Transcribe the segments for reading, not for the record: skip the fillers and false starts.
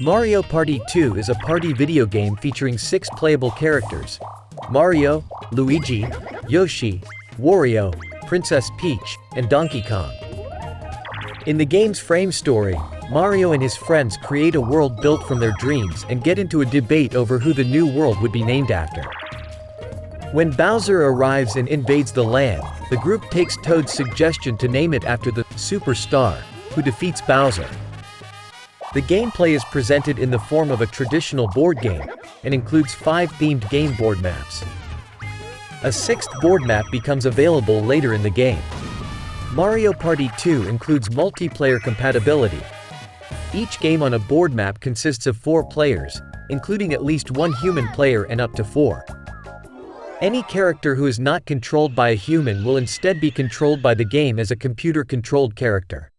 Mario Party 2 is a party video game featuring 6 playable characters: Mario, Luigi, Yoshi, Wario, Princess Peach, and Donkey Kong. In the game's frame story, Mario and his friends create a world built from their dreams and get into a debate over who the new world would be named after. When Bowser arrives and invades the land, the group takes Toad's suggestion to name it after the superstar who defeats Bowser. The gameplay is presented in the form of a traditional board game and includes 5 themed game board maps. A 6th board map becomes available later in the game. Mario Party 2 includes multiplayer compatibility. Each game on a board map consists of 4 players, including at least 1 human player and up to 4. Any character who is not controlled by a human will instead be controlled by the game as a computer-controlled character.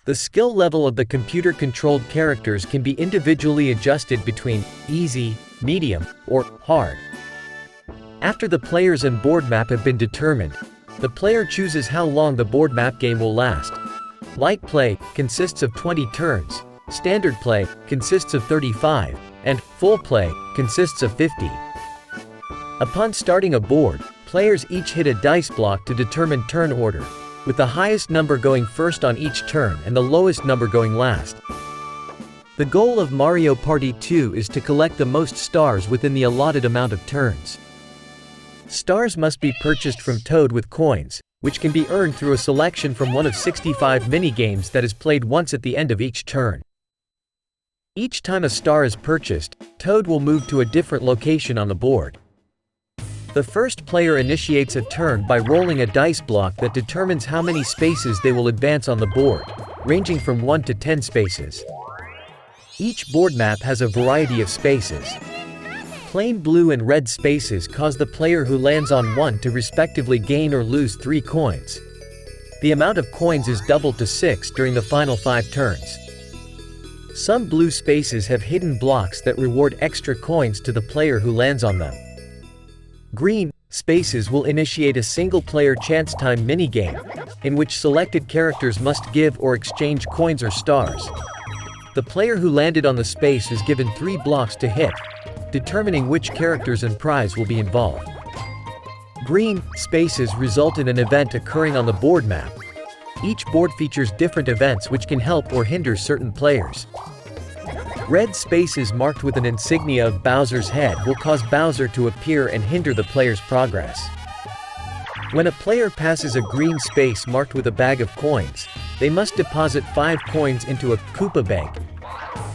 The skill level of the computer-controlled characters can be individually adjusted between easy, medium, or hard. After the players and board map have been determined, the player chooses how long the board map game will last. Light play consists of 20 turns, standard play consists of 35, and full play consists of 50. Upon starting a board, players each hit a dice block to determine turn order, with the highest number going first on each turn and the lowest number going last. The goal of Mario Party 2 is to collect the most stars within the allotted amount of turns. Stars must be purchased from Toad with coins, which can be earned through a selection from one of 65 minigames that is played once at the end of each turn. Each time a star is purchased, Toad will move to a different location on the board. The first player initiates a turn by rolling a dice block that determines how many spaces they will advance on the board, ranging from 1 to 10 spaces. Each board map has a variety of spaces. Plain blue and red spaces cause the player who lands on one to respectively gain or lose 3 coins. The amount of coins is doubled to 6 during the final 5 turns. Some blue spaces have hidden blocks that reward extra coins to the player who lands on them. Green spaces will initiate a single-player chance time minigame, in which selected characters must give or exchange coins or stars. The player who landed on the space is given 3 blocks to hit, determining which characters and prize will be involved. Green spaces result in an event occurring on the board map. Each board features different events which can help or hinder certain players. Red spaces marked with an insignia of Bowser's head will cause Bowser to appear and hinder the player's progress. When a player passes a green space marked with a bag of coins, they must deposit 5 coins into a Koopa bank.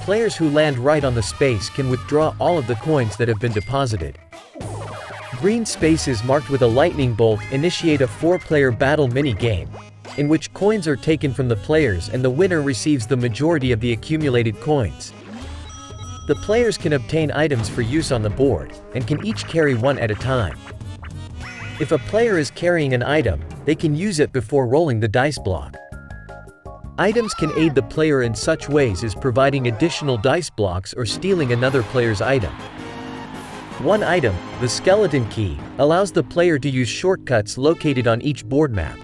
Players who land right on the space can withdraw all of the coins that have been deposited. Green spaces marked with a lightning bolt initiate a 4-player battle mini-game, in which coins are taken from the players and the winner receives the majority of the accumulated coins. The players can obtain items for use on the board, and can each carry one at a time. If a player is carrying an item, they can use it before rolling the dice block. Items can aid the player in such ways as providing additional dice blocks or stealing another player's item. One item, the skeleton key, allows the player to use shortcuts located on each board map.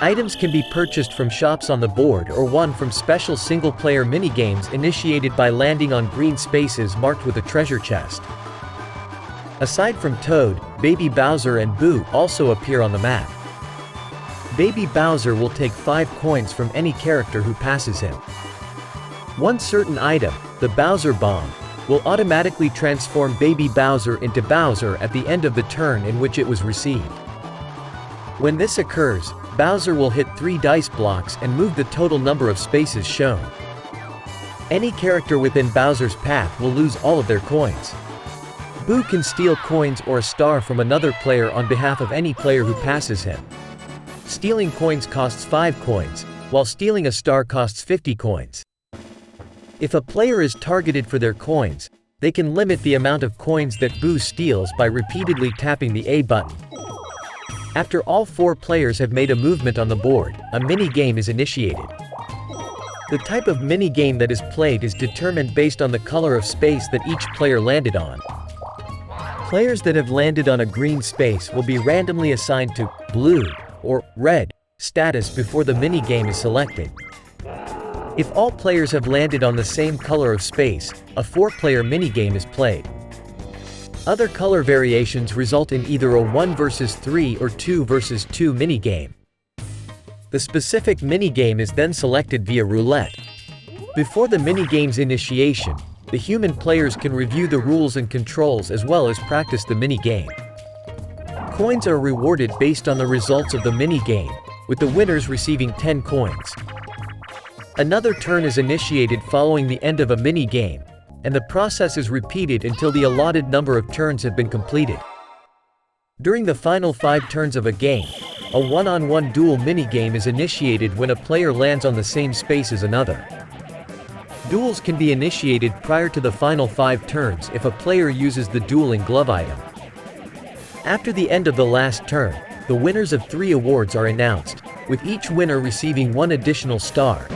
Items can be purchased from shops on the board or won from special single-player minigames initiated by landing on green spaces marked with a treasure chest. Aside from Toad, Baby Bowser and Boo also appear on the map. Baby Bowser will take 5 coins from any character who passes him. One certain item, the Bowser Bomb, will automatically transform Baby Bowser into Bowser at the end of the turn in which it was received. When this occurs, Bowser will hit 3 dice blocks and move the total number of spaces shown. Any character within Bowser's path will lose all of their coins. Boo can steal coins or a star from another player on behalf of any player who passes him. Stealing coins costs 5 coins, while stealing a star costs 50 coins. If a player is targeted for their coins, they can limit the amount of coins that Boo steals by repeatedly tapping the A button. After all 4 players have made a movement on the board, a mini-game is initiated. The type of mini-game that is played is determined based on the color of space that each player landed on. Players that have landed on a green space will be randomly assigned to blue or red status before the mini-game is selected. If all players have landed on the same color of space, a 4-player minigame is played. Other color variations result in either a 1 versus 3 or 2 versus 2 minigame. The specific minigame is then selected via roulette. Before the minigame's initiation, the human players can review the rules and controls as well as practice the minigame. Coins are rewarded based on the results of the minigame, with the winners receiving 10 coins. Another turn is initiated following the end of a minigame, and the process is repeated until the allotted number of turns have been completed. During the final 5 turns of a game, a one-on-one duel minigame is initiated when a player lands on the same space as another. Duels can be initiated prior to the final 5 turns if a player uses the dueling glove item. After the end of the last turn, the winners of 3 awards are announced, with each winner receiving 1 additional star.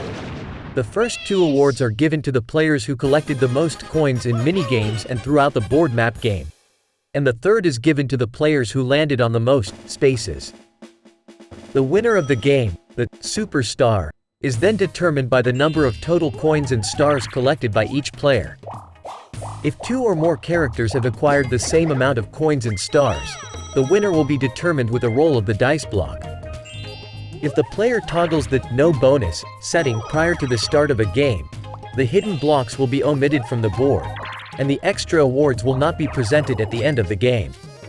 The first 2 awards are given to the players who collected the most coins in minigames and throughout the board map game. And the third is given to the players who landed on the most spaces. The winner of the game, the superstar, is then determined by the number of total coins and stars collected by each player. If 2 or more characters have acquired the same amount of coins and stars, the winner will be determined with a roll of the dice block. If the player toggles the "no bonus" setting prior to the start of a game, the hidden blocks will be omitted from the board, and the extra awards will not be presented at the end of the game.